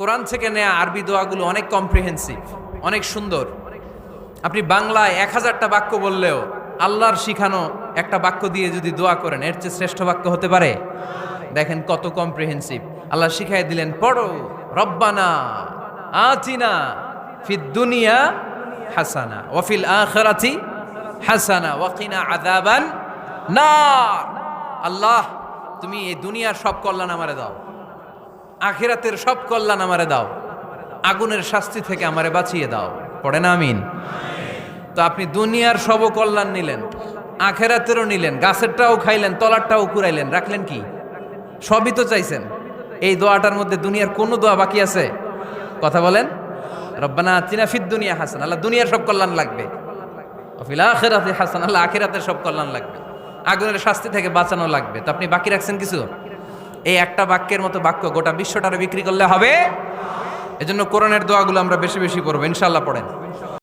কোরআন থেকে নেয়া আরবি দোয়াগুলো অনেক কম্প্রিহেন্সিভ, অনেক সুন্দর। আপনি বাংলায় 1000টা বাক্য বললেও আল্লাহর শিখানো একটা বাক্য দিয়ে যদি দোয়া করেন, এর চেয়ে শ্রেষ্ঠ বাক্য হতে পারে? দেখেন কত কম্প্রিহেন্সিভ। আল্লাহ শিখাই দিলেন, পড়ো রব্বানা আতিনা ফিদ দুনিয়া হাসানা ওয়া ফিল আখিরাতি হাসানা ওয়া কিনা আযাবান নার। আল্লাহ, তুমি এই দুনিয়ার সব কল্যাণ আমারে দাও, আখিরাতের সব কল্যাণ আমারে দাও, আগুনের শাস্তি থেকে আমারে বাঁচিয়ে দাও। পড়েন আমিন। তো আপনি দুনিয়ার সব কল্যাণ নিলেন, আখিরাতেরও নিলেন, গাছেরটাও খাইলেন, তলারটাও কুড়াইলেন, রাখলেন কি? সবই তো চাইছেন। এই দোয়াটার মধ্যে দুনিয়ার কোনো দোয়া বাকি আছে? কথা বলেন। রব্বানা আতিনা ফিদ দুনিয়া হাসান, আল্লাহ দুনিয়ার সব কল্যাণ লাগবে। ওয়া ফিল আখিরাতি হাসান, আল্লাহ আখিরাতের সব কল্যাণ লাগবে, আগুনের শাস্তি থেকে বাঁচানো লাগবে। তো আপনি বাকি রাখছেন কিছু? এই একটা বাক্যের মতো বাক্য গোটা বিশ্বটারে বিক্রি করলে হবে। এজন্য কোরআনের দোয়াগুলো আমরা বেশি বেশি পড়বো ইনশাআল্লাহ। পড়েন।